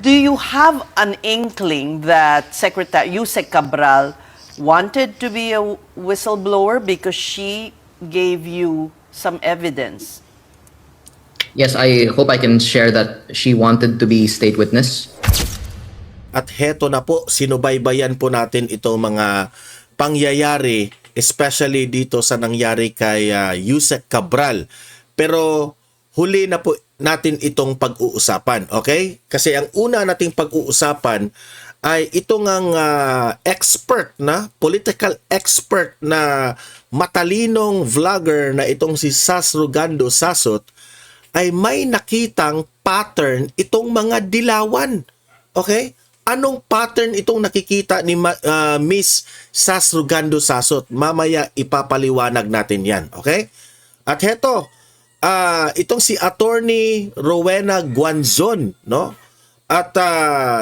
Do you have an inkling that Secretary Yusek Cabral wanted to be a whistleblower because she gave you some evidence? Yes, I hope I can share that she wanted to be state witness. At heto na po, sinubaybayan po natin itong mga pangyayari, especially dito sa nangyari kay Yusek Cabral. Pero huli na po natin itong pag-uusapan, okay? Kasi ang una nating pag-uusapan ay itong ang expert na, political expert na matalinong vlogger na itong si Sas Rugando Sasot ay may nakitang pattern itong mga dilawan. Okay? Anong pattern itong nakikita ni Miss Sas Rugando Sasot? Mamaya ipapaliwanag natin yan. Okay? At heto, itong si Attorney Rowena Guanzon, no? At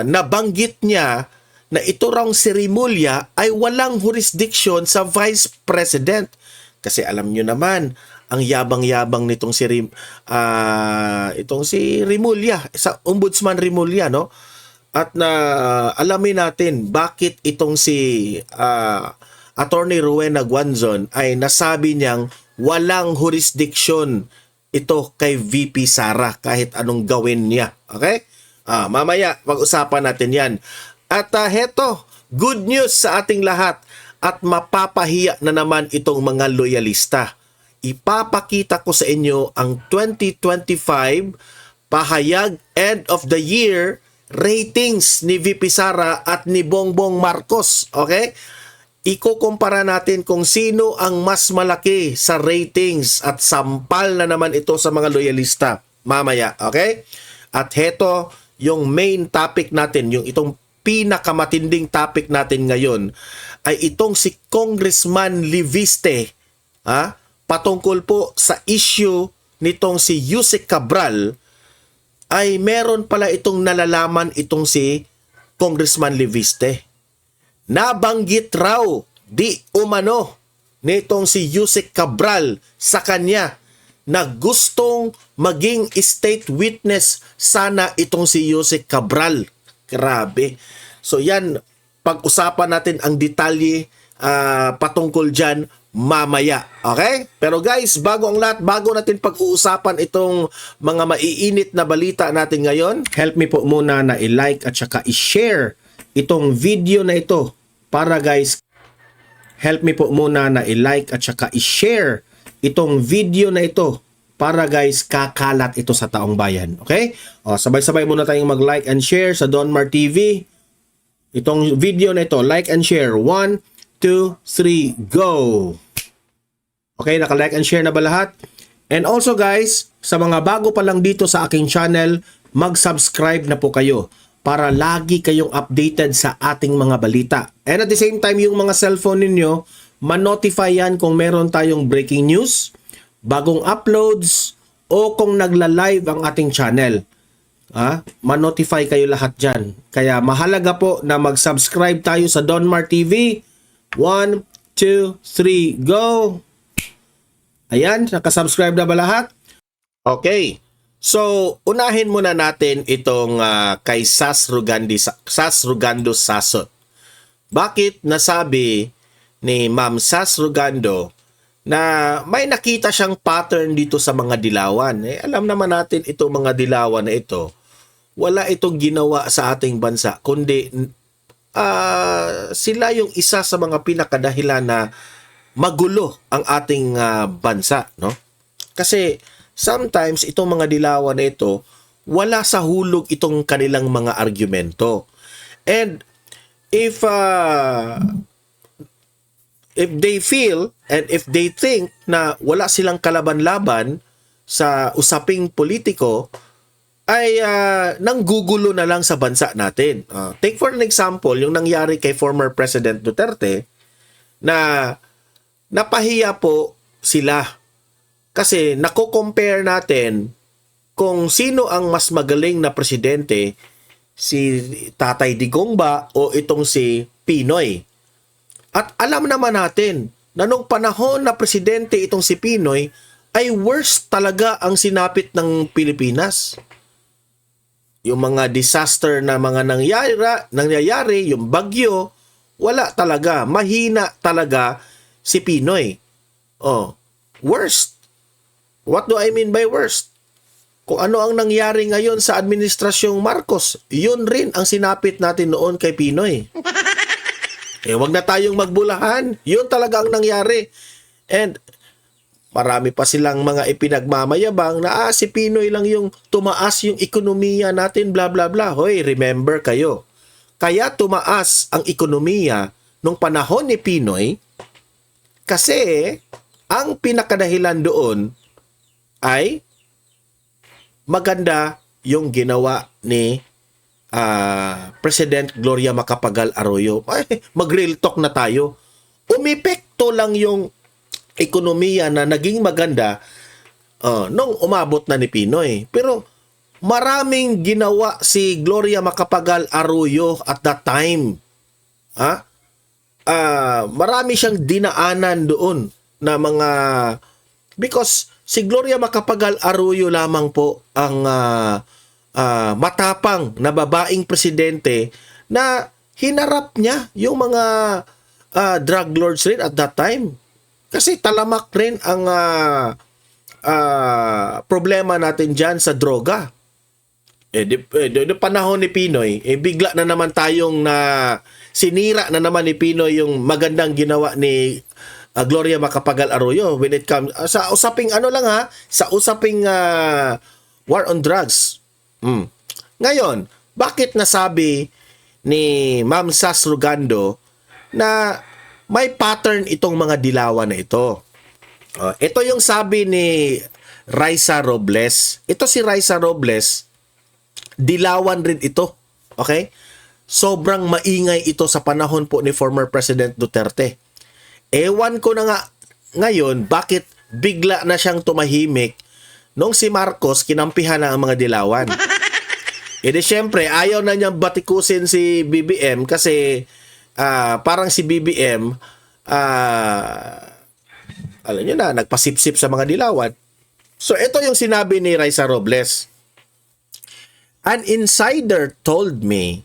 nabanggit niya na ito raw si Rimulya ay walang jurisdiction sa Vice President. Kasi alam nyo naman, ang yabang-yabang nitong itong si Rimulya, sa Ombudsman Rimulya, no? At alamin natin bakit itong si Attorney Rowena Guanzon ay nasabi niyang walang jurisdiction ito kay VP Sara kahit anong gawin niya. Okay? Mamaya pag-usapan natin yan. At heto, good news sa ating lahat at mapapahiya na naman itong mga loyalista. Ipapakita ko sa inyo ang 2025 pahayag end of the year ratings ni VP Sara at ni Bongbong Marcos. Okay? Ikukumpara natin kung sino ang mas malaki sa ratings at sampal na naman ito sa mga loyalista mamaya. Okay? At heto yung main topic natin, yung itong pinakamatinding topic natin ngayon ay itong si Congressman Liviste, patungkol po sa issue nitong si Yusek Cabral ay meron pala itong nalalaman itong si Congressman Liviste. Nabanggit raw di umano nitong si Yusek Cabral sa kanya na gustong maging state witness sana itong si Yusek Cabral. Grabe. So yan, pag-usapan natin ang detalye patungkol dyan mamaya. Okay? Pero guys, bago ang lahat, bago natin pag-uusapan itong mga maiinit na balita natin ngayon, help me po muna na i-like at saka i-share itong video na ito para guys, help me po muna na i-like at saka i-share itong video na ito para guys, kakalat ito sa taong bayan. Okay? O, sabay-sabay muna tayong mag-like and share sa Donmar TV. Itong video na ito, like and share. 1, 2, 3, go! Okay, naka-like and share na ba lahat? And also guys, sa mga bago pa lang dito sa aking channel, mag-subscribe na po kayo para lagi kayong updated sa ating mga balita. And at the same time, yung mga cellphone ninyo, ma-notify yan kung meron tayong breaking news, bagong uploads, o kung nagla-live ang ating channel. Ma-notify kayo lahat dyan. Kaya mahalaga po na mag-subscribe tayo sa Donmar TV. 1, 2, 3, go! Ayan, nakasubscribe na ba lahat? Okay. So, unahin muna natin itong kay Sas Rugando Sasot. Bakit nasabi ni Ma'am Sas Rugando na may nakita siyang pattern dito sa mga dilawan? Alam naman natin itong mga dilawan na ito, wala itong ginawa sa ating bansa, kundi sila yung isa sa mga pinakadahilan na magulo ang ating bansa, no? Kasi sometimes itong mga dilawan na ito, wala sa hulog itong kanilang mga argumento. And if they feel and if they think na wala silang kalaban-laban sa usaping politiko, ay nanggugulo na lang sa bansa natin. Take for an example, yung nangyari kay former President Duterte na napahiya po sila. Kasi nako-compare natin kung sino ang mas magaling na presidente, si Tatay Digong ba o itong si Pinoy. At alam naman natin na nung panahon na presidente itong si Pinoy ay worst talaga ang sinapit ng Pilipinas. yung mga disaster na mga nangyayari, yung bagyo, wala talaga. Mahina talaga si Pinoy. Oh, worst. What do I mean by worst? Kung ano ang nangyari ngayon sa administrasyong Marcos, yun rin ang sinapit natin noon kay Pinoy. Wag na tayong magbulahan. Yun talaga ang nangyari. And marami pa silang mga ipinagmamayabang na si Pinoy lang yung tumaas yung ekonomiya natin, bla bla bla. Hoy, remember kayo. Kaya tumaas ang ekonomiya nung panahon ni Pinoy kasi ang pinakadahilan doon ay maganda yung ginawa ni President Gloria Macapagal Arroyo. Ay, mag-real talk na tayo. Umepekto lang yung ekonomiya na naging maganda nung umabot na ni Pinoy. Pero maraming ginawa si Gloria Macapagal Arroyo at that time. Marami siyang dinaanan doon na mga... Because si Gloria Macapagal Arroyo lamang po ang matapang na babaeng presidente na hinarap niya yung mga drug lords rin at that time. Kasi talamak rin ang problema natin dyan sa droga. Di panahon ni Pinoy, bigla na naman tayong sinira na naman ni Pinoy yung magandang ginawa ni Gloria Macapagal Arroyo when it comes sa usaping sa usaping war on drugs. Ngayon, bakit nasabi ni Ma'am Sas Rugando na may pattern itong mga dilawan na ito? Ito yung sabi ni Raisa Robles. Ito si Raisa Robles, dilawan rin ito. Okay? Sobrang maingay ito sa panahon po ni former President Duterte. Ewan ko na nga ngayon bakit bigla na siyang tumahimik nung si Marcos kinampihan na ang mga dilawan. Siyempre, ayaw na niyang batikusin si BBM kasi parang si BBM alam niyo na, nagpasipsip sa mga dilawan. So, ito yung sinabi ni Raisa Robles. An insider told me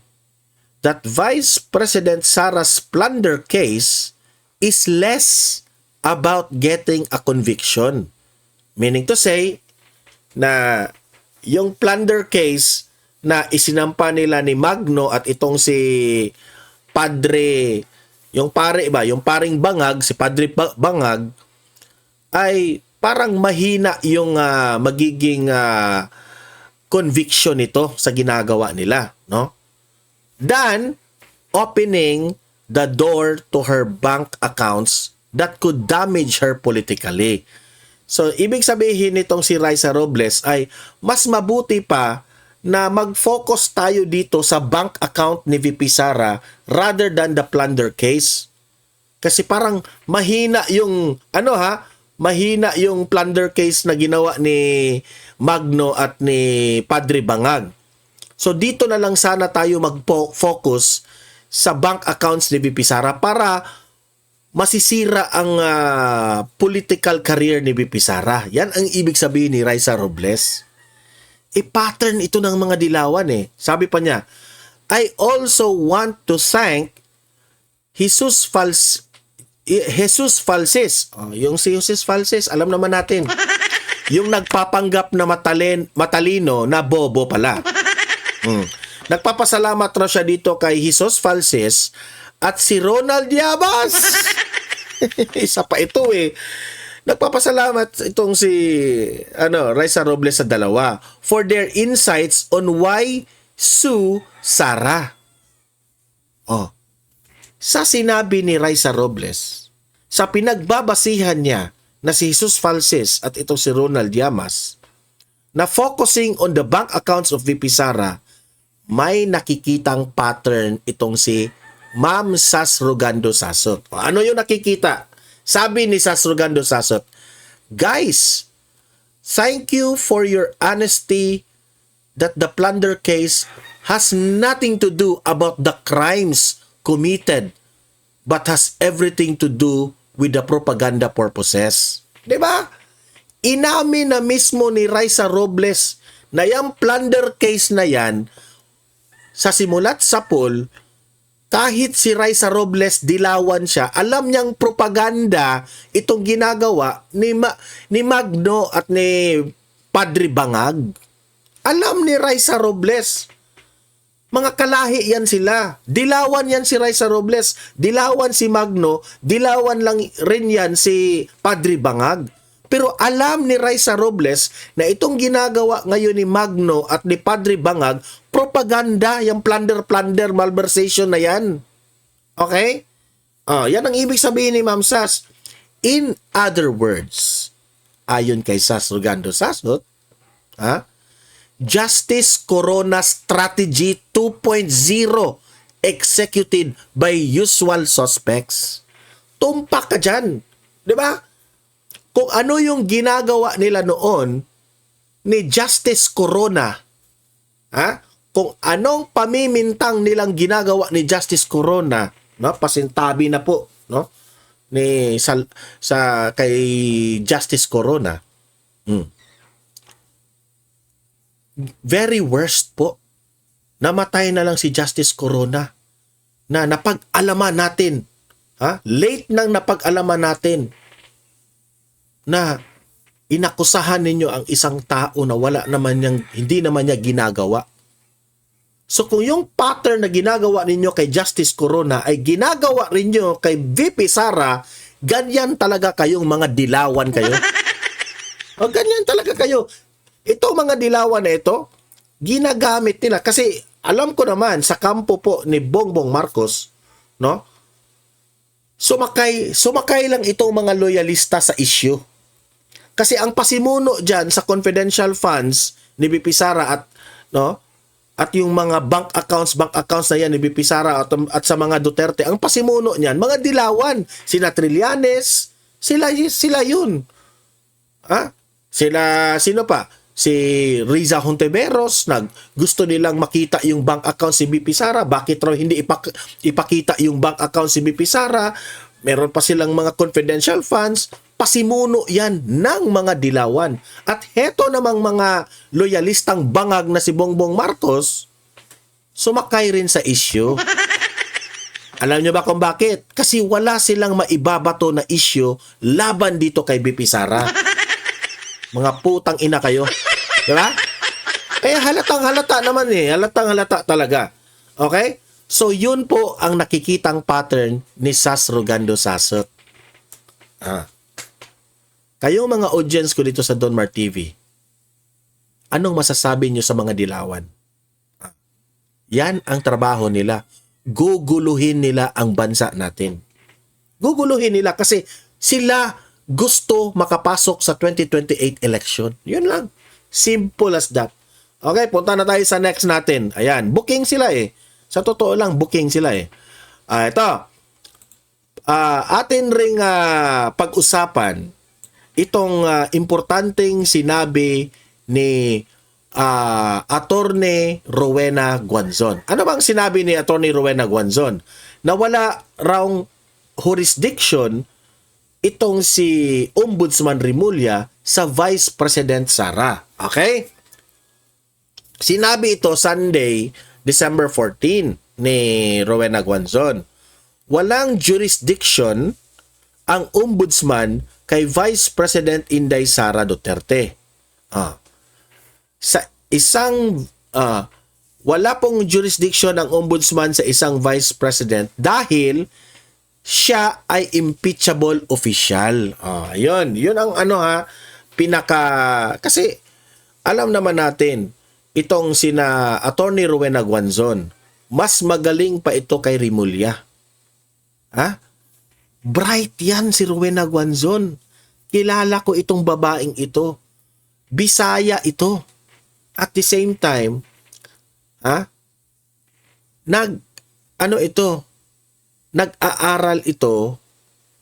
that Vice President Sara's plunder case is less about getting a conviction. Meaning to say, na yung plunder case na isinampa nila ni Magno at itong si Padre, yung paring Bangag, si Padre Bangag, ay parang mahina yung magiging conviction nito sa ginagawa nila, no? Than opening the door to her bank accounts that could damage her politically. So, ibig sabihin nitong si Raisa Robles ay mas mabuti pa na mag-focus tayo dito sa bank account ni VP Sara rather than the plunder case. Kasi parang mahina yung mahina yung plunder case na ginawa ni Magno at ni Padre Bangag. So dito na lang sana tayo mag-focus sa bank accounts ni VP Sara para masisira ang political career ni VP Sara. Yan ang ibig sabihin ni Raisa Robles. Pattern ito ng mga dilawan eh. Sabi pa niya, I also want to thank Jesus Falses. Yung si Jesus Falses, alam naman natin. Yung nagpapanggap na matalino na bobo pala. Nagpapasalamat na siya dito kay Jesus Falses at si Ronald Llamas. Isa pa ito eh. Nagpapasalamat itong si Raisa Robles sa dalawa for their insights on why sue Sara. Sa sinabi ni Raisa Robles, sa pinagbabasihan niya na si Jesus Falses at itong si Ronald Llamas, na focusing on the bank accounts of VP Sara, may nakikitang pattern itong si Ma'am Sas Rugando Sasot. Ano yung nakikita? Sabi ni Sas Rugando Sasot, guys, thank you for your honesty that the plunder case has nothing to do about the crimes committed but has everything to do with the propaganda purposes. Diba? Inamin na mismo ni Raisa Robles na yung plunder case na yan, sa simulat sa pool, kahit si Raisa Robles dilawan siya, alam niyang propaganda itong ginagawa ni Magno at ni Padre Bangag. Alam ni Raisa Robles. Mga kalahi yan sila. Dilawan yan si Raisa Robles. Dilawan si Magno. Dilawan lang rin yan si Padre Bangag. Pero alam ni Raisa Robles na itong ginagawa ngayon ni Magno at ni Padre Bangag, propaganda, yung plunder, malversation na yan. Okay? Yan ang ibig sabihin ni Ma'am Sas. In other words, ayon kay Sas Rogando Sasot, Justice Corona Strategy 2.0 executed by usual suspects. Tumpak ka dyan. Di ba? Kung ano yung ginagawa nila noon ni Justice Corona, kung anong pamimintang nilang ginagawa ni Justice Corona, no, pasintabi na po, no, ni sa kay Justice Corona. Very worst po. Namatay na lang si Justice Corona na napag-alaman natin. Late nang napag-alaman natin na inakusahan ninyo ang isang tao na hindi naman niya ginagawa. So kung yung pattern na ginagawa ninyo kay Justice Corona ay ginagawa rin nyo kay VP Sara, ganyan talaga kayong mga dilawan kayo. O ganyan talaga kayo. Ito mga dilawan na ito, ginagamit nila. Kasi alam ko naman sa kampo po ni Bongbong Marcos, no? Sumakay lang itong mga loyalista sa issue. Kasi ang pasimuno diyan sa confidential funds ni BP Sara at yung mga bank accounts na yan ni BP Sara at sa mga Duterte, ang pasimuno niyan, mga dilawan, sina Trillanes, sila yun. Sino pa? Si Riza Hontiveros, gusto nilang makita yung bank account si BP Sara. Bakit raw hindi ipakita yung bank account si BP Sara? Meron pa silang mga confidential funds. Pasimuno yan ng mga dilawan. At heto namang mga loyalistang bangag na si Bongbong Marcos, sumakay rin sa issue. Alam nyo ba kung bakit? Kasi wala silang maibabato na issue laban dito kay BP Sara. Mga putang ina kayo. Diba? Kaya halatang halata naman Halatang halata talaga. Okay? So yun po ang nakikitang pattern ni Sas Rogando Sasot. Kayong mga audience ko dito sa Donmar TV, anong masasabi nyo sa mga dilawan? Yan ang trabaho nila. Guguluhin nila ang bansa natin. Guguluhin nila kasi sila gusto makapasok sa 2028 election. Yun lang. Simple as that. Okay, punta na tayo sa next natin. Ayan, booking sila Sa totoo lang, booking sila Ito. Atin ring pag-usapan itong importanteng sinabi ni Attorney Rowena Guanzon. Ano bang sinabi ni Attorney Rowena Guanzon? Na wala raw jurisdiction itong si Ombudsman Rimulya sa Vice President Sara. Okay? Sinabi ito Sunday, December 14 ni Rowena Guanzon. Walang jurisdiction ang Ombudsman kay Vice President Inday Sara Duterte. Sa isang wala pong jurisdiction ang Ombudsman sa isang Vice President dahil siya ay impeachable official. Yun ang kasi alam naman natin itong sina Attorney Rowena Guanzon, mas magaling pa ito kay Rimulya. Bright yan si Rowena Guanzon. Kilala ko itong babaeng ito. Bisaya ito. At the same time, nag-aaral ito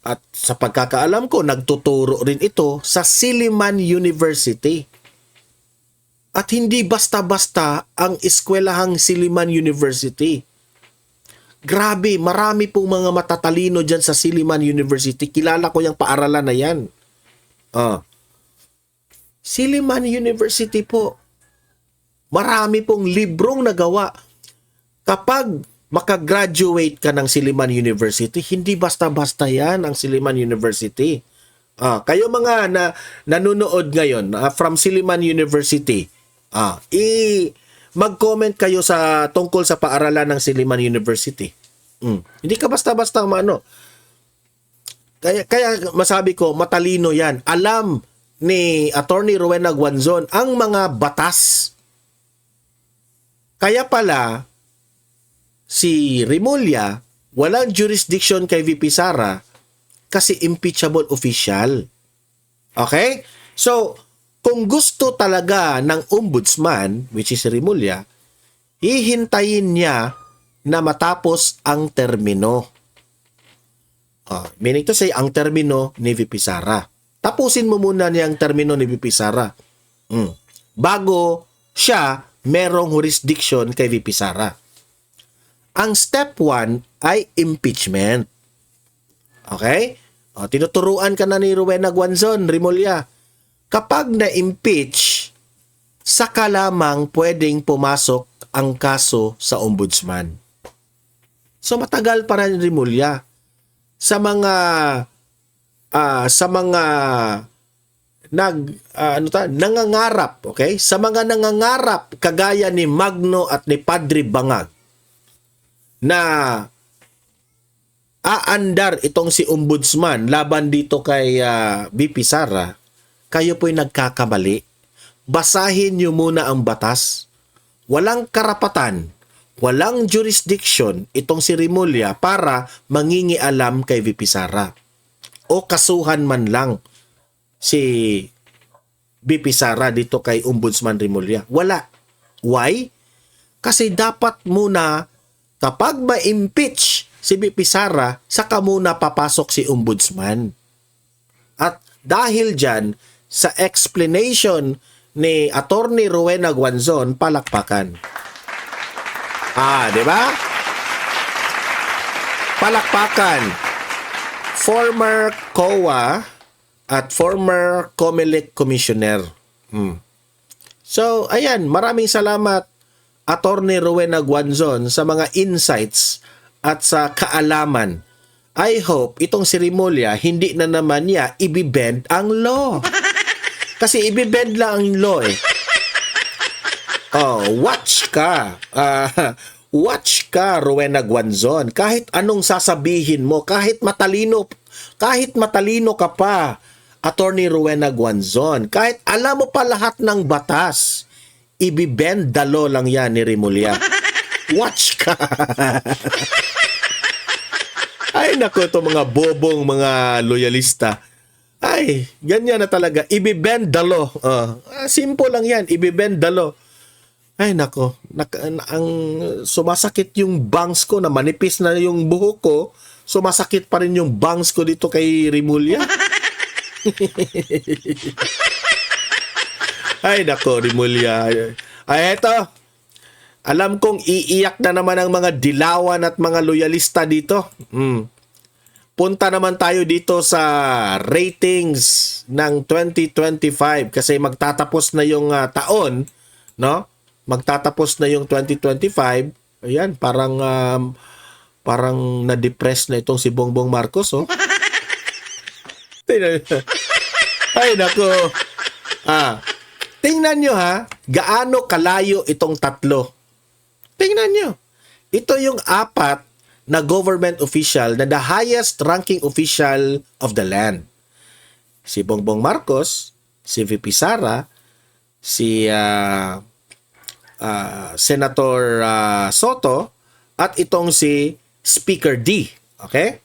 at sa pagkakaalam ko, nagtuturo rin ito sa Silliman University. At hindi basta-basta ang eskwelahang Silliman University. Grabe, marami pong mga matatalino dyan sa Silliman University. Kilala ko yung paaralan na yan. Silliman University po. Marami pong librong nagawa. Kapag makagraduate ka ng Silliman University, hindi basta-basta yan ang Silliman University. Kayo mga nanonood ngayon from Silliman University, mag-comment kayo sa tungkol sa paaralan ng Silliman University. Hindi ka basta-basta Kaya masabi ko, matalino yan. Alam ni Attorney Rowena Guanzon ang mga batas. Kaya pala, si Remulla, walang jurisdiction kay VP Sara kasi impeachable official. Okay? So, kung gusto talaga ng ombudsman, which is si Remulla, hihintayin niya na matapos ang termino. Meaning to say, ang termino ni VP Sara. Tapusin mo muna niya ang termino ni VP Sara. Bago siya merong jurisdiction kay VP Sara. Ang step 1 ay impeachment. Okay? Tinuturuan ka na ni Rowena Guanzon, Remulla. Kapag na-impeach, saka lamang pwedeng pumasok ang kaso sa ombudsman. So matagal pa rin, Remulla. Sa mga nangangarap, okay? Sa mga nangangarap kagaya ni Magno at ni Padre Bangag na aandar itong si ombudsman laban dito kay VP Sara, kayo po'y nagkakamali. Basahin niyo muna ang batas. Walang karapatan, walang jurisdiction itong si Remulla para mangingialam kay VP Sara o kasuhan man lang si VP Sara dito kay Ombudsman Remulla. Wala. Why? Kasi dapat muna kapag ma-impeach si VP Sara, saka muna papasok si Ombudsman. At dahil dyan, sa explanation ni Attorney Rowena Guanzon, palakpakan. Di ba? Palakpakan. Former COA at former COMELEC commissioner. So, ayan, maraming salamat Attorney Rowena Guanzon sa mga insights at sa kaalaman. I hope itong si Remulla hindi na naman niya ibibend ang law. Kasi ibibend lang ang law eh. Watch ka. Watch ka, Rowena Guanzon. Kahit anong sasabihin mo, kahit matalino ka pa, Attorney Rowena Guanzon, kahit alam mo pa lahat ng batas, ibibend the law lang yan ni Remulla. Watch ka. Ay, naku, ito mga bobong, mga loyalista. Ay, ganyan na talaga. Ibibend the law. Simple lang yan. Ibibend the law. Ay, nako. Ang sumasakit yung bangs ko na manipis na yung buhok ko. Sumasakit pa rin yung bangs ko dito kay Remulla. Ay, nako, Remulla. Ay, eto. Alam kong iiyak na naman ang mga dilawan at mga loyalista dito. Punta naman tayo dito sa ratings ng 2025 kasi magtatapos na yung taon, no? Magtatapos na yung 2025. Ayan, parang na-depress na itong si Bongbong Marcos, oh. Ay, nako. Tingnan nyo ha, gaano kalayo itong tatlo. Tingnan nyo. Ito yung apat na government official na the highest ranking official of the land. Si Bongbong Marcos, si VP Sara, si Senator Soto, at itong si Speaker D. Okay?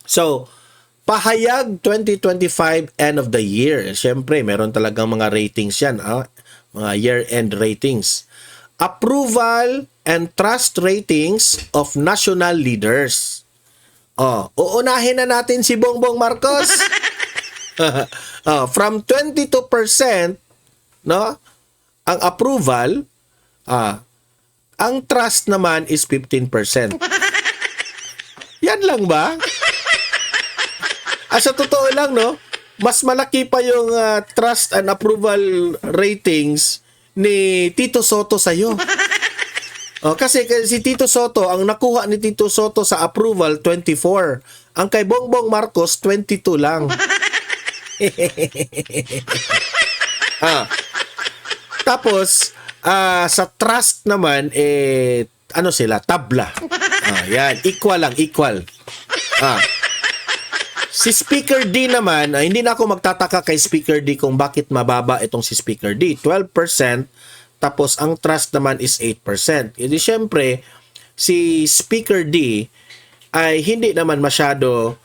So, pahayag 2025 end of the year. Siyempre, meron talagang mga ratings yan. Mga year-end ratings. Approval and trust ratings of national leaders. Uunahin na natin si Bongbong Marcos. From 22%, no, ang approval, ang trust naman is 15%. Yan lang ba? Sa totoo lang, no, mas malaki pa yung trust and approval ratings ni Tito Soto sa'yo. Kasi si Tito Soto, ang nakuha ni Tito Soto sa approval, 24. Ang kay Bongbong Marcos, 22 lang. Tapos, sa trust naman, ano sila? Tabla. Yan. Equal lang, equal. Si Speaker D naman, hindi na ako magtataka kay Speaker D kung bakit mababa itong si Speaker D. 12%, tapos ang trust naman is 8%. Hindi syempre, si Speaker D ay hindi naman masyado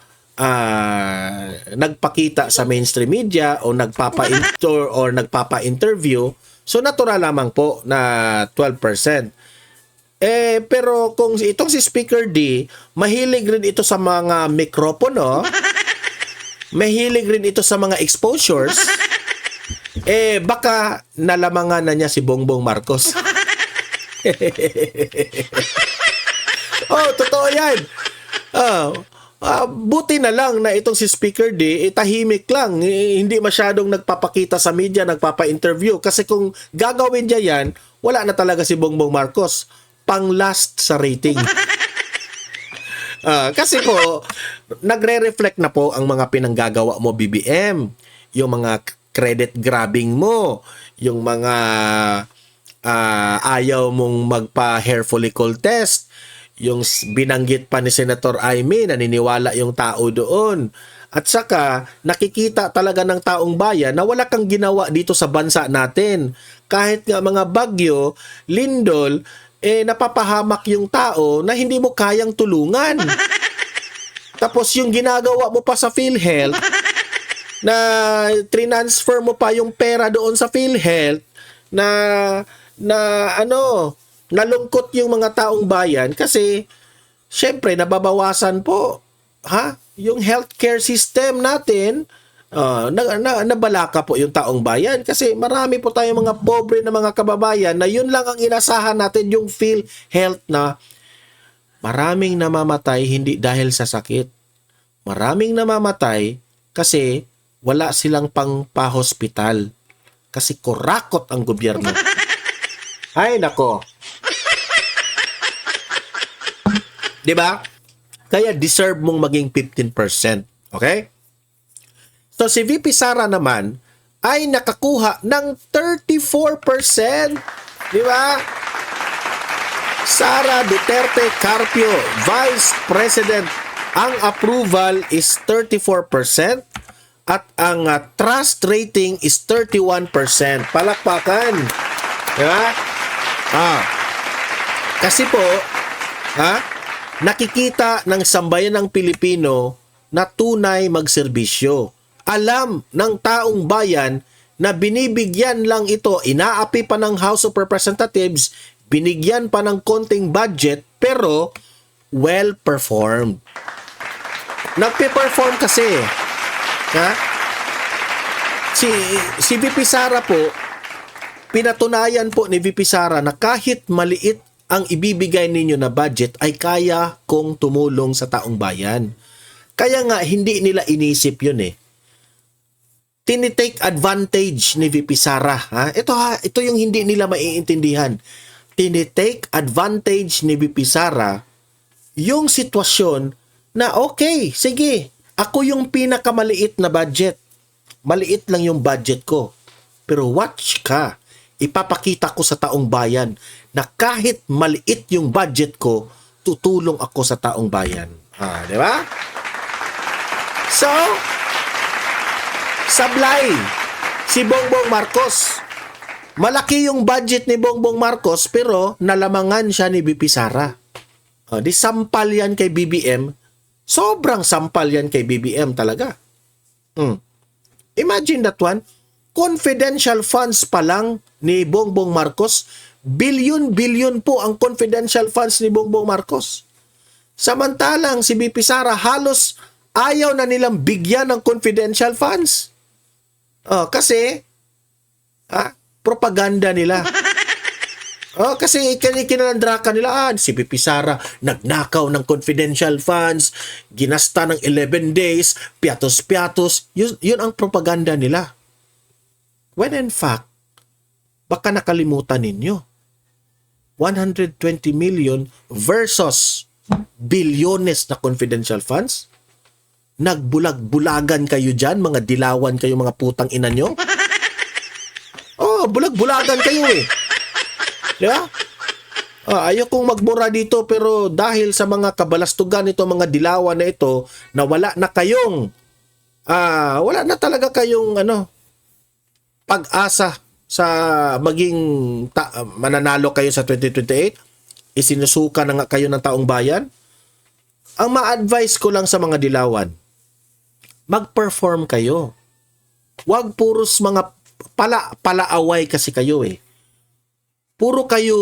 nagpakita sa mainstream media o nagpapa-interview. So natural lamang po na 12%. Pero kung itong si Speaker D, mahilig rin ito sa mga mikropono, mahilig rin ito sa mga exposures, baka nalamangan na niya si Bongbong Marcos. Totoo yan. Buti na lang na itong si Speaker D, tahimik lang, hindi masyadong nagpapakita sa media, nagpapa-interview. Kasi kung gagawin niya yan, wala na talaga si Bongbong Marcos. Pang-last sa rating. Kasi po, nagre-reflect na po ang mga pinanggagawa mo, BBM. Yung mga credit grabbing mo, yung mga ayaw mong magpa-hair follicle test, yung binanggit pa ni Senator Aimee, naniniwala yung tao doon. At saka, nakikita talaga ng taong bayan na wala kang ginawa dito sa bansa natin. Kahit nga mga bagyo, lindol, napapahamak yung tao na hindi mo kayang tulungan. Tapos yung ginagawa mo pa sa PhilHealth, na transfer mo pa yung pera doon sa PhilHealth, nalungkot yung mga taong bayan kasi syempre nababawasan po yung healthcare system natin. Nabalaka po yung taong bayan kasi marami po tayong mga pobre na mga kababayan na yun lang ang inasahan natin, yung PhilHealth, na maraming namamatay hindi dahil sa sakit. Maraming namamatay kasi wala silang pang-pa-hospital. Kasi kurakot ang gobyerno. Ay, nako. Diba? Kaya deserve mong maging 15%. Okay? So, si VP Sara naman ay nakakuha ng 34%. Di ba? Sara Duterte Carpio, Vice President. Ang approval is 34% at ang trust rating is 31%. Palakpakan. Di ba? Kasi po, nakikita ng sambayan ng Pilipino na tunay magserbisyo. Alam ng taong bayan na binibigyan lang ito, inaapi pa ng House of Representatives, binigyan pa ng konting budget, pero well-performed. Nagpe-perform kasi. Si VP Sara po, pinatunayan po ni VP Sara na kahit maliit ang ibibigay ninyo na budget, ay kaya kong tumulong sa taong bayan. Kaya nga, hindi nila inisip yun tinitake advantage ni VP Sara. Ito yung hindi nila maiintindihan. Tinitake advantage ni VP Sara yung sitwasyon na okay, sige, ako yung pinakamaliit na budget. Maliit lang yung budget ko. Pero watch ka, ipapakita ko sa taong bayan na kahit maliit yung budget ko, tutulong ako sa taong bayan. Di ba? So, sablay si Bongbong Marcos. Malaki yung budget ni Bongbong Marcos pero nalamangan siya ni VP Sara. Di sampal yan kay BBM. Sobrang sampal yan kay BBM talaga. Imagine that one. Confidential funds pa lang ni Bongbong Marcos. Billion-billion po ang confidential funds ni Bongbong Marcos. Samantalang si VP Sara halos ayaw na nilang bigyan ng confidential funds. Kasi propaganda nila. Kasi kinalandrakan nila, si VP Sara nagnakaw ng confidential funds, ginasta ng 11 days, piatos-piatos. Yun ang propaganda nila. When in fact, Baka nakalimutan ninyo. 120 million versus bilyones na confidential funds. Nagbulag-bulagan kayo dyan, mga dilawan kayo, mga putang ina nyo. Oh, bulag-bulagan kayo eh. Di ba? Ayaw kong magmura dito, pero dahil sa mga kabalastugan nito, mga dilawan na ito, na wala na kayong, wala na talaga kayong pag-asa sa maging mananalo kayo sa 2028, isinusuka na nga kayo ng taong bayan. Ang ma-advise ko lang sa mga dilawan, mag-perform kayo. Huwag puros mga palaaway kasi kayo eh. Puro kayo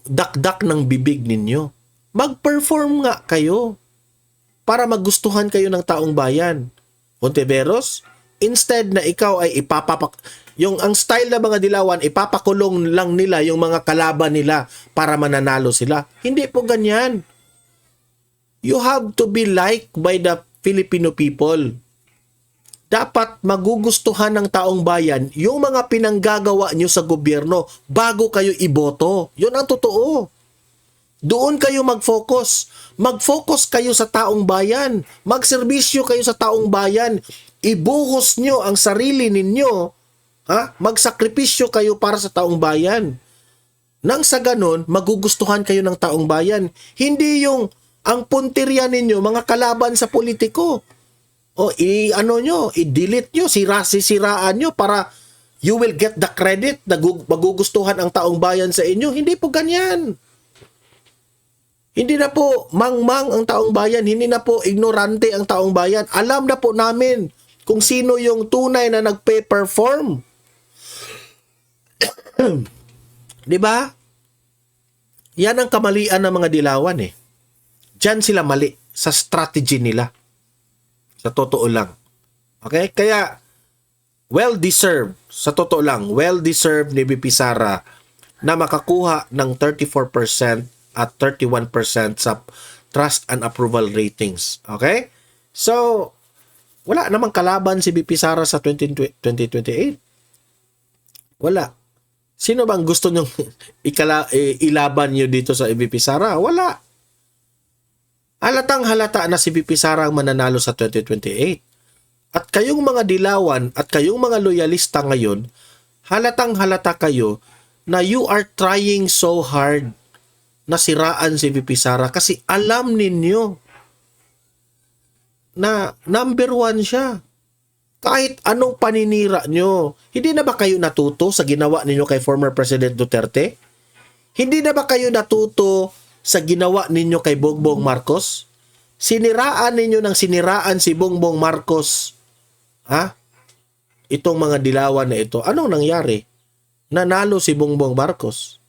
dakdak ng bibig ninyo. Mag-perform nga kayo para magustuhan kayo ng taong bayan. Hontiveros, instead na ikaw ay ang style ng mga dilawan, ipapakulong lang nila yung mga kalaban nila para mananalo sila. Hindi po ganyan. You have to be liked by the Filipino people. Dapat magugustuhan ng taong bayan yung mga pinanggagawa nyo sa gobyerno bago kayo iboto. Yun ang totoo. Doon kayo mag-focus. Mag-focus kayo sa taong bayan. Magserbisyo kayo sa taong bayan. Ibuhos nyo ang sarili ninyo. Magsakripisyo kayo para sa taong bayan. Nang sa ganon, magugustuhan kayo ng taong bayan. Hindi yung ang puntirya ninyo, mga kalaban sa politiko. O i-delete nyo, sisiraan nyo para you will get the credit na magugustuhan ang taong bayan sa inyo. Hindi po ganyan. Hindi na po mangmang ang taong bayan, hindi na po ignorante ang taong bayan. Alam na po namin kung sino yung tunay na nagpe-perform. 'Di ba? Yan ang kamalian ng mga dilawan eh. Diyan sila mali sa strategy nila. Sa totoo lang. Okay? Kaya, well-deserved, sa totoo lang, well-deserved ni BP Sara na makakuha ng 34% at 31% sa trust and approval ratings. Okay? So, wala namang kalaban si BP Sara sa 2028. Wala. Sino bang gusto nyong ilaban nyo dito sa BP Sara? Wala. Halatang halata na si BP Sara ang mananalo sa 2028. At kayong mga dilawan at kayong mga loyalista ngayon, halatang halata kayo na you are trying so hard na siraan si BP Sara kasi alam ninyo na number 1 siya. Kahit anong paninira nyo, hindi na ba kayo natuto sa ginawa ninyo kay former President Duterte? Hindi na ba kayo natuto sa ginawa ninyo kay Bongbong Marcos? Siniraan ninyo ng siniraan si Bongbong Marcos. Itong mga dilawan na ito. Anong nangyari? Nanalo si Bongbong Marcos.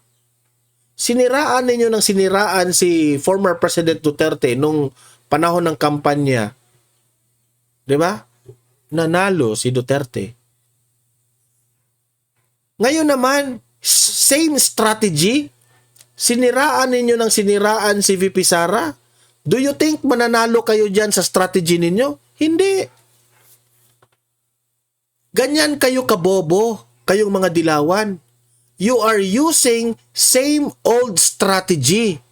Siniraan ninyo ng siniraan si former President Duterte nung panahon ng kampanya. 'Di ba? Nanalo si Duterte. Ngayon naman, same strategy. Siniraan ninyo ng siniraan si VP Sara? Do you think mananalo kayo dyan sa strategy ninyo? Hindi. Ganyan kayo kabobo, kayong mga dilawan. You are using same old strategy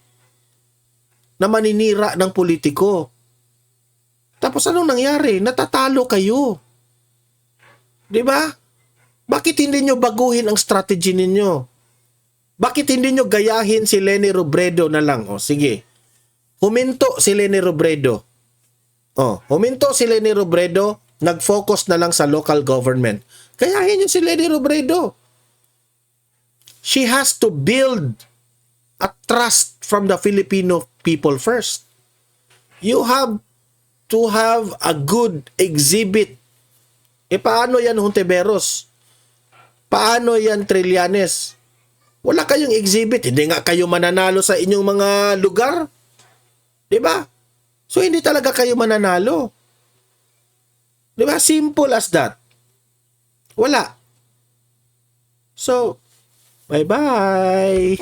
na maninira ng politiko. Tapos anong nangyari? Natatalo kayo. 'Di ba? Bakit hindi nyo baguhin ang strategy ninyo? Bakit hindi nyo gayahin si Leni Robredo na lang? O, sige. Huminto si Leni Robredo. Huminto si Leni Robredo, nag-focus na lang sa local government. Gayahin nyo si Leni Robredo. She has to build a trust from the Filipino people first. You have to have a good exhibit. Paano yan, Hontiveros? Paano yan, Trillanes? Wala kayong exhibit. Hindi nga kayo mananalo sa inyong mga lugar. 'Di ba? So, hindi talaga kayo mananalo. 'Di ba? Simple as that. Wala. So, bye-bye.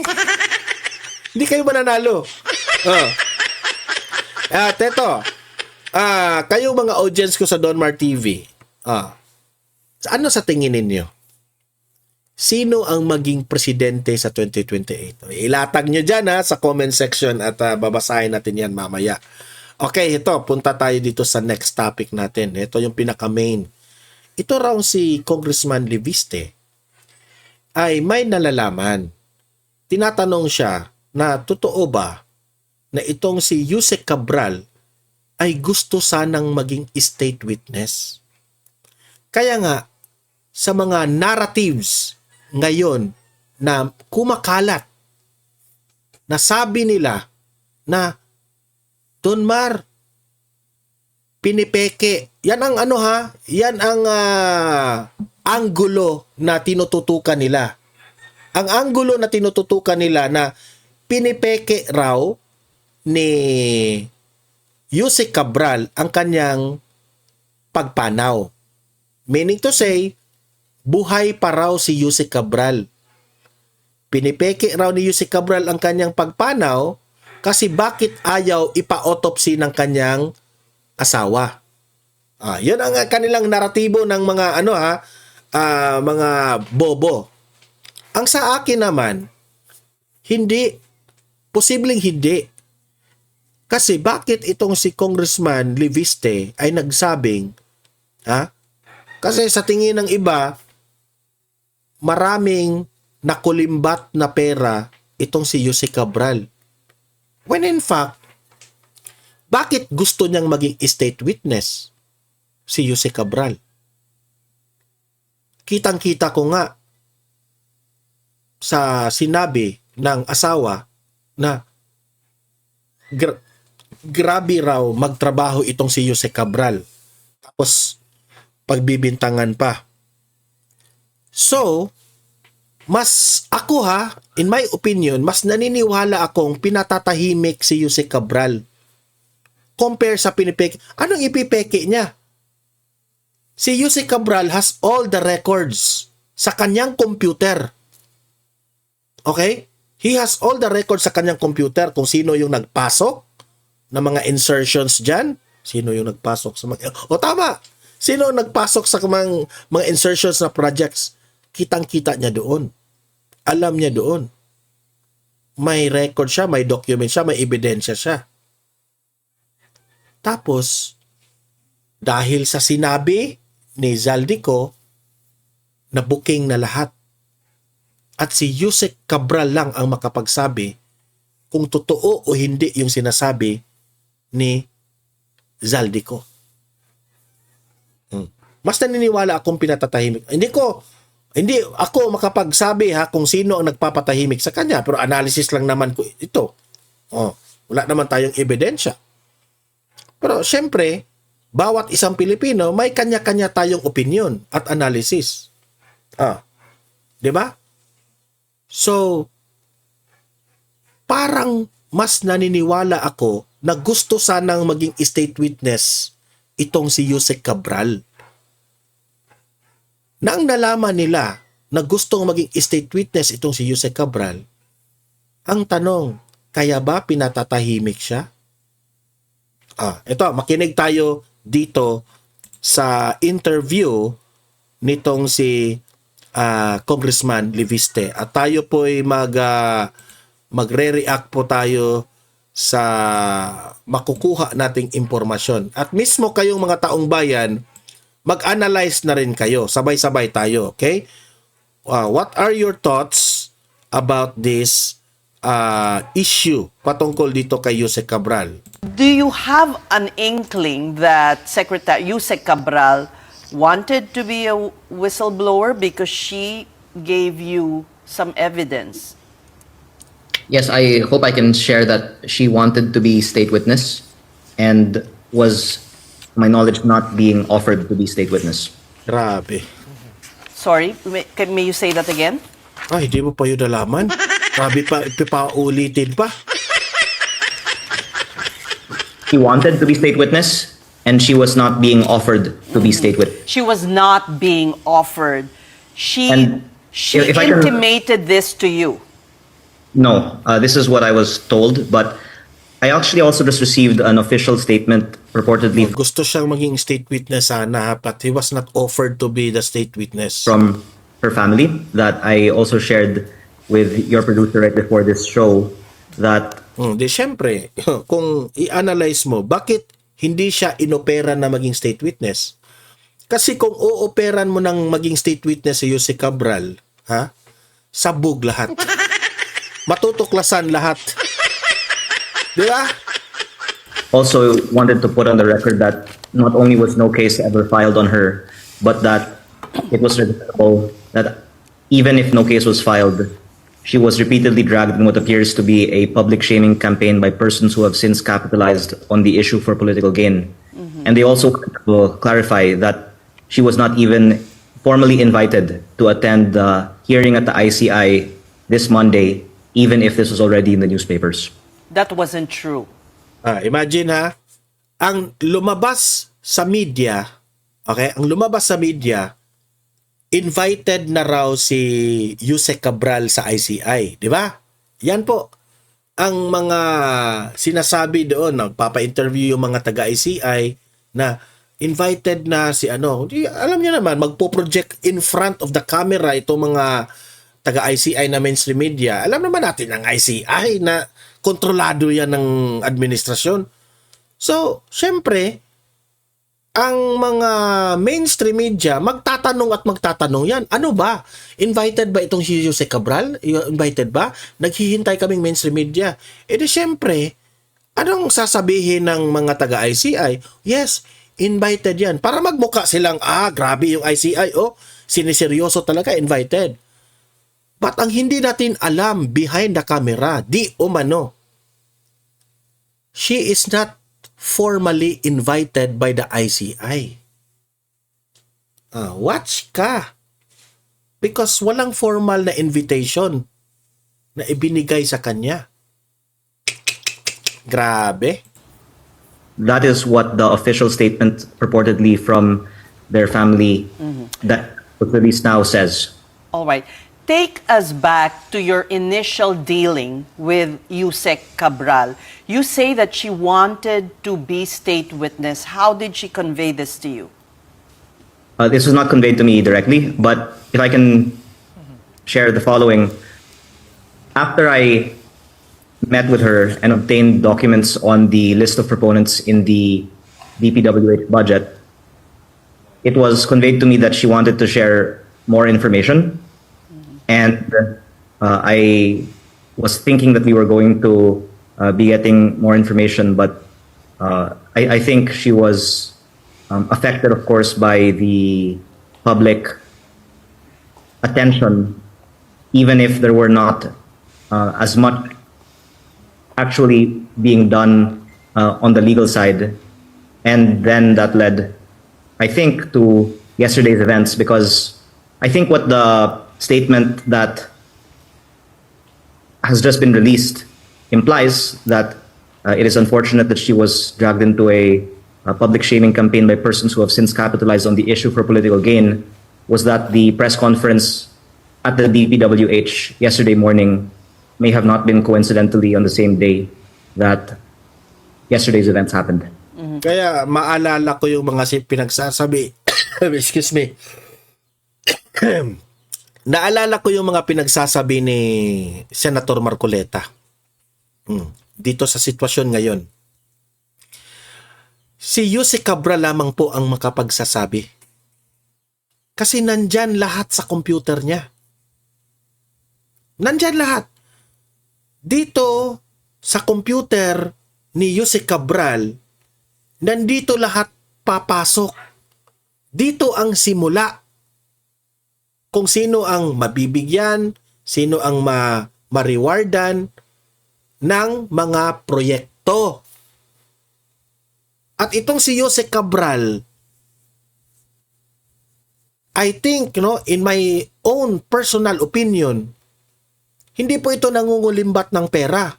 Hindi kayo mananalo. Teto. Kayong mga audience ko sa Donmar TV. Ano sa tingin ninyo? sino ang maging presidente sa 2028? Ilatag nyo dyan sa comment section at babasahin natin yan mamaya. Okay, ito, punta tayo dito sa next topic natin. Ito yung pinaka-main. Ito raw si Congressman Leviste ay may nalalaman. Tinatanong siya na totoo ba na itong si Yusek Cabral ay gusto sanang maging state witness. Kaya nga, sa mga narratives ngayon na kumakalat, nasabi nila na Don Mar, pinipeke. Yan ang yan ang anggulo na tinututukan nila. Ang anggulo na tinututukan nila na pinipeke raw ni Yusek Cabral ang kanyang pagpanaw. Meaning to say, buhay pa raw si Yusek Cabral. Pinipeke raw ni Yusek Cabral ang kanyang pagpanaw kasi bakit ayaw ipa-autopsy ng kanyang asawa. Yun ang kanilang naratibo ng mga mga bobo. Ang sa akin naman, hindi, posibleng hindi. Kasi bakit itong si Congressman Leviste ay nagsabing, kasi sa tingin ng iba, maraming nakulimbat na pera itong si Yusek Cabral. When in fact, bakit gusto niyang maging state witness si Yusek Cabral? Kitang-kita ko nga sa sinabi ng asawa na grabe raw magtrabaho itong si Yusek Cabral. Tapos, pagbibintangan pa. So, mas ako in my opinion, mas naniniwala akong pinatatahimik si Yusek Cabral compare sa pinipeke. Anong ipipeke niya? Si Yusek Cabral has all the records sa kanyang computer. Okay? He has all the records sa kanyang computer kung sino yung nagpasok ng mga insertions dyan. Sino yung nagpasok sa mga... tama! Sino ang nagpasok sa mga insertions na projects? Kitang-kita niya doon. Alam niya doon. May record siya, may document siya, may ebidensya siya. Tapos, dahil sa sinabi ni Zaldico, na booking na lahat. At si Yusek Cabral lang ang makapagsabi kung totoo o hindi yung sinasabi ni Zaldico. Mas naniniwala akong pinatatahimik. Hindi ako makapagsabi kung sino ang nagpapatahimik sa kanya, pero analysis lang naman ko ito. Wala naman tayong ebidensya. Pero syempre, bawat isang Pilipino may kanya-kanya tayong opinion at analysis. 'Di ba? So, parang mas naniniwala ako na gusto sanang maging state witness itong si Yusek Cabral. Nang nalaman nila na gustong maging state witness itong si Yusek Cabral, ang tanong, kaya ba pinatatahimik siya? Ito, makinig tayo dito sa interview nitong si Congressman Leviste. At tayo po'y magre-react po tayo sa makukuha nating impormasyon. At mismo kayong mga taong bayan, mag-analyze na rin kayo. Sabay-sabay tayo, okay? What are your thoughts about this issue patungkol dito kay Yusek Cabral? Do you have an inkling that Secretary Yusek Cabral wanted to be a whistleblower because she gave you some evidence? Yes, I hope I can share that she wanted to be state witness and was, to my knowledge, not being offered to be state witness. Grabe. Sorry, may you say that again? Ay, di mo pa yun nalaman. Grabe pa, ipapaulitin pa. She wanted to be state witness and she was not being offered to be state witness. She was not being offered. She And if I can- intimated this to you. No, this is what I was told, but I actually also just received an official statement purportedly Gusto siyang maging state witness sana, but he was not offered to be the state witness. from her family that I also shared with your producer right before this show that Di syempre, kung i-analyze mo, bakit hindi siya inopera na maging state witness? Kasi kung ooperan mo ng maging state witness si Jose Cabral, ha? Sabog lahat. Matutuklasan lahat. Di ba? also wanted to put on the record that not only was no case ever filed on her, but that it was regrettable that even if no case was filed, she was repeatedly dragged in what appears to be a public shaming campaign by persons who have since capitalized on the issue for political gain. And they also clarify that she was not even formally invited to attend the hearing at the ICI this Monday, even if this was already in the newspapers. That wasn't true. Imagine ha, ang lumabas sa media, okay, ang lumabas sa media, invited na raw si Jose Cabral sa ICI, di ba? Yan po ang mga sinasabi doon, nagpapa-interview yung mga taga-ICI na invited na si ano, di, alam niyo naman, magpo-project in front of the camera itong mga taga-ICI na mainstream media. Alam naman natin ang ICI na kontrolado yan ng administrasyon. So, syempre, ang mga mainstream media, magtatanong at magtatanong yan. Ano ba? Invited ba itong si Jose Cabral? Invited ba? Naghihintay kaming mainstream media. E di syempre, anong sasabihin ng mga taga-ICI? Yes, invited yan. Para magmuka silang, grabe yung ICI. Siniseryoso talaga, invited. But ang hindi natin alam behind the camera, di umano, she is not formally invited by the ICI. Watch ka. Because walang formal na invitation na ibinigay sa kanya. Grabe. That is what the official statement purportedly from their family that was released now says. All right. Take us back to your initial dealing with Yusek Cabral. You say that she wanted to be state witness. How did she convey this to you? This was not conveyed to me directly, but if I can share the following. After I met with her and obtained documents on the list of proponents in the DPWH budget, it was conveyed to me that she wanted to share more information. And I was thinking that we were going to be getting more information, but I think she was affected, of course, by the public attention, even if there were not as much actually being done on the legal side. And then that led, I think, to yesterday's events, because I think what the statement that has just been released implies that it is unfortunate that she was dragged into a public shaming campaign by persons who have since capitalized on the issue for political gain, was that the press conference at the DPWH yesterday morning may have not been coincidentally on the same day that yesterday's events happened. Kaya maalala ko yung mga pinagsasabi, excuse me, naalala ko yung mga pinagsasabi ni Senator Marcoleta dito sa sitwasyon ngayon. Si Jose Cabral lamang po ang makapagsasabi. Kasi nandyan lahat sa computer niya. Nandyan lahat. Dito sa computer ni Jose Cabral, nandito lahat papasok. Dito ang simula. Kung sino ang mabibigyan, sino ang ma-rewardan ng mga proyekto. At itong si Jose Cabral, I think, in my own personal opinion, hindi po ito nangungulimbat ng pera.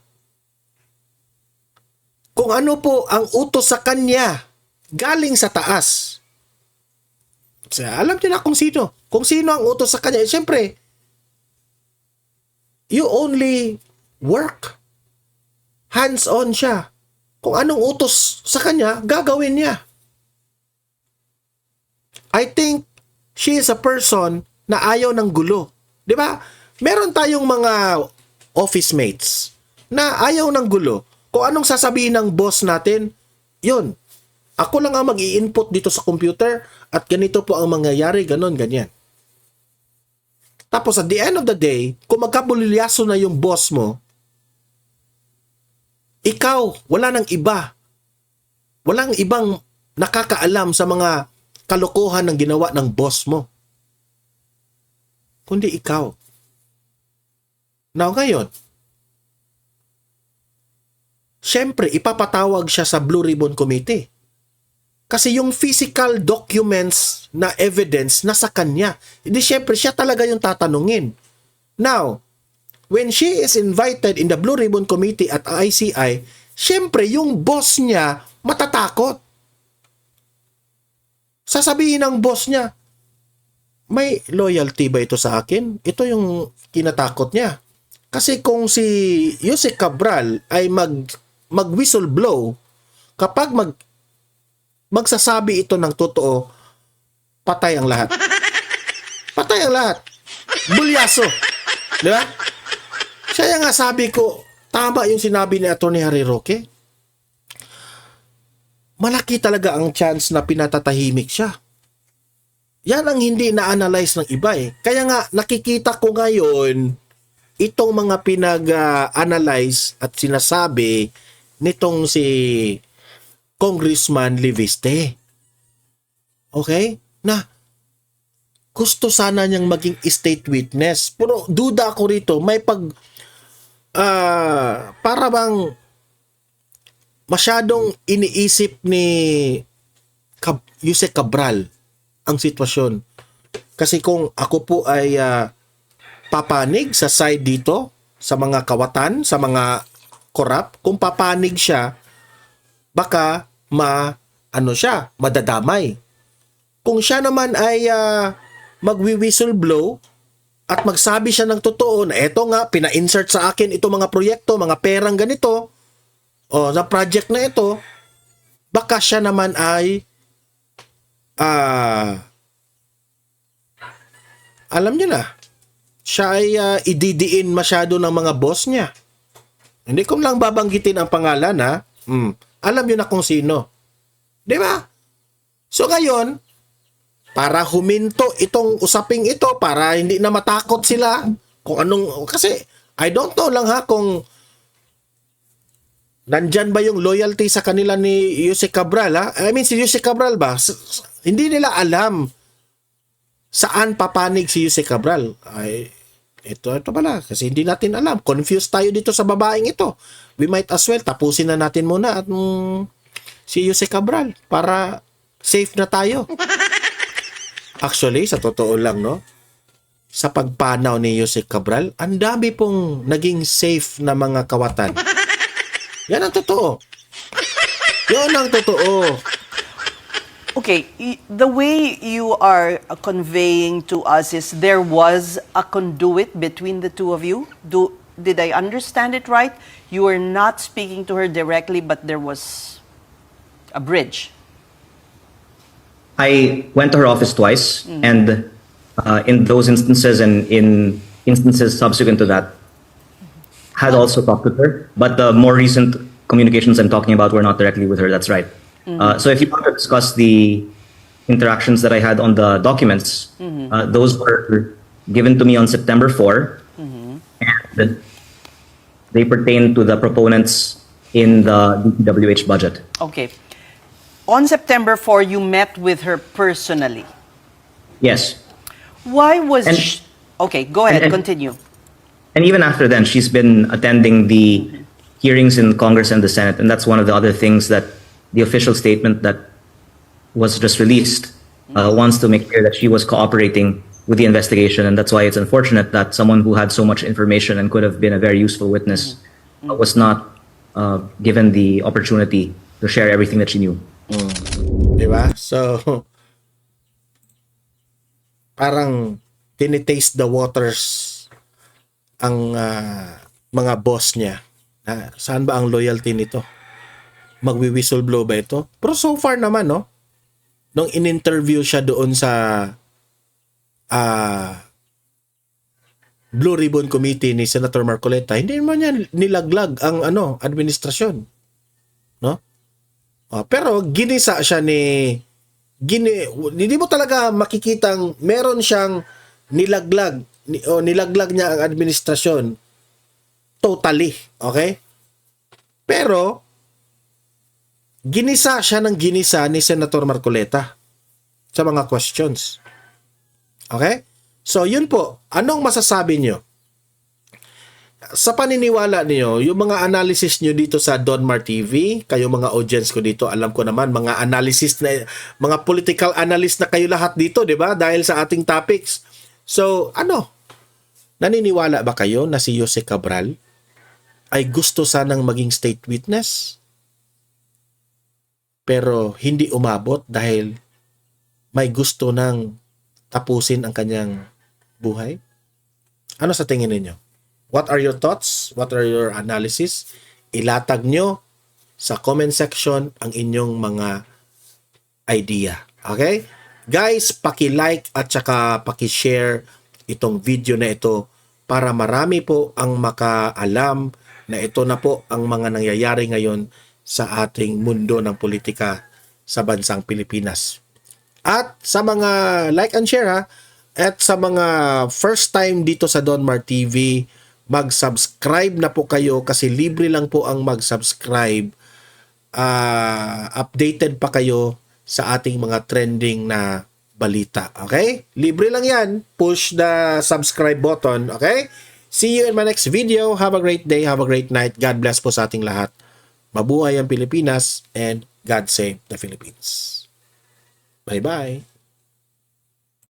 Kung ano po ang utos sa kanya, galing sa taas. Alam niyo na kung sino. Kung sino ang utos sa kanya. Siyempre, you only work. Hands-on siya. Kung anong utos sa kanya, gagawin niya. I think she is a person na ayaw ng gulo. 'Di ba? Meron tayong mga office mates na ayaw ng gulo. Kung anong sasabihin ng boss natin, yun. Ako lang ang mag-i-input dito sa computer at ganito po ang mangyayari, ganon, ganyan. Tapos at the end of the day, kung magkabulilyaso na yung boss mo, ikaw, wala nang iba. Walang ibang nakakaalam sa mga kalokohan ng ginawa ng boss mo. Kundi ikaw. Now ngayon, syempre, ipapatawag siya sa Blue Ribbon Committee. Kasi yung physical documents na evidence nasa kanya. Hindi, syempre, siya talaga yung tatanungin. Now, when she is invited in the Blue Ribbon Committee at ICI, syempre, yung boss niya matatakot. Sasabihin ng boss niya, may loyalty ba ito sa akin? Ito yung kinatakot niya. Kasi kung si Yusek Cabral ay mag-whistle blow, kapag magsasabi ito ng totoo, patay ang lahat. Patay ang lahat. Bulyaso. Di ba? Kaya nga sabi ko, tama yung sinabi ni Atty. Harry Roque. Malaki talaga ang chance na pinatatahimik siya. Yan ang hindi na-analyze ng iba eh. Kaya nga, nakikita ko ngayon, itong mga pinag-analyze at sinasabi nitong si Congressman Liviste. Okay? Na, gusto sana niyang maging state witness. Pero duda ako rito, may para bang masyadong iniisip ni Yusek Cabral ang sitwasyon. Kasi kung ako po ay papanig sa side dito, sa mga kawatan, sa mga korap, kung papanig siya, baka madadamay. Kung siya naman ay magwi-whistle blow at magsabi siya ng totoo na eto nga, pina-insert sa akin itong mga proyekto, mga perang ganito, o sa project na ito, baka siya naman ay alam niyo na, siya ay ididiin masyado ng mga boss niya. Hindi ko lang babanggitin ang pangalan ha. Alam niyo na kung sino. Di ba? So ngayon, para huminto itong usaping ito, para hindi na matakot sila kung anong, kasi I don't know lang ha kung nandyan ba yung loyalty sa kanila ni Yusek Cabral ha? I mean si Yusek Cabral ba? Hindi nila alam saan papanig si Yusek Cabral. Ay, ito pala. Kasi hindi natin alam. Confused tayo dito sa babaeng ito. We might as well tapusin na natin muna at si Yusek Cabral para safe na tayo. Actually, sa totoo lang, no? Sa pagpanaw ni Yusek Cabral, ang dami pong naging safe na mga kawatan. Yan ang totoo. Yan ang totoo. Okay, the way you are conveying to us is there was a conduit between the two of you. Did I understand it right? You were not speaking to her directly, but there was a bridge. I went to her office twice, and in those instances and in instances subsequent to that, had also talked with her. But the more recent communications I'm talking about were not directly with her. That's right. So if you want to discuss the interactions that I had on the documents, those were given to me on September 4, and they pertain to the proponents in the DPWH budget. Okay. On September 4, you met with her personally. Yes. Why was And- she... Okay, go ahead, and- continue. And even after then, she's been attending the hearings in Congress and the Senate. And that's one of the other things that the official statement that was just released wants to make clear that she was cooperating with the investigation. And that's why it's unfortunate that someone who had so much information and could have been a very useful witness was not given the opportunity to share everything that she knew. Diba? So, parang tinitaste the waters ang mga boss niya. Saan ba ang loyalty nito? Magwi-whistleblow ba ito? Pero so far naman, no? Nung in-interview siya doon sa Blue Ribbon Committee ni Senator Marcoleta, hindi naman niya nilaglag ang administrasyon. No? Pero ginisa siya hindi mo talaga makikitang meron siyang nilaglag o nilaglag niya ang administrasyon totally, okay? Pero ginisa siya ng ginisa ni Senator Marcoleta sa mga questions. Okay? So, yun po. Anong masasabi nyo? Sa paniniwala niyo, yung mga analysis nyo dito sa Donmar TV, kayo mga audience ko dito, alam ko naman, mga analysis na, mga political analyst na kayo lahat dito, di ba? Dahil sa ating topics. So, naniniwala ba kayo na si Jose Cabral ay gusto sanang maging state witness? Pero hindi umabot dahil may gusto nang tapusin ang kanyang buhay? Ano sa tingin ninyo? What are your thoughts? What are your analysis? Ilatag nyo sa comment section ang inyong mga idea. Okay? Guys, paki-like at saka paki-share itong video na ito para marami po ang makaalam na ito na po ang mga nangyayari ngayon sa ating mundo ng politika sa bansang Pilipinas. At sa mga like and share at sa mga first time dito sa Donmar TV, mag-subscribe na po kayo kasi libre lang po ang mag-subscribe. Updated pa kayo sa ating mga trending na balita. Okay? Libre lang yan. Push the subscribe button. Okay? See you in my next video. Have a great day. Have a great night. God bless po sa ating lahat. Mabuhay ang Pilipinas and God save the Philippines. Bye-bye.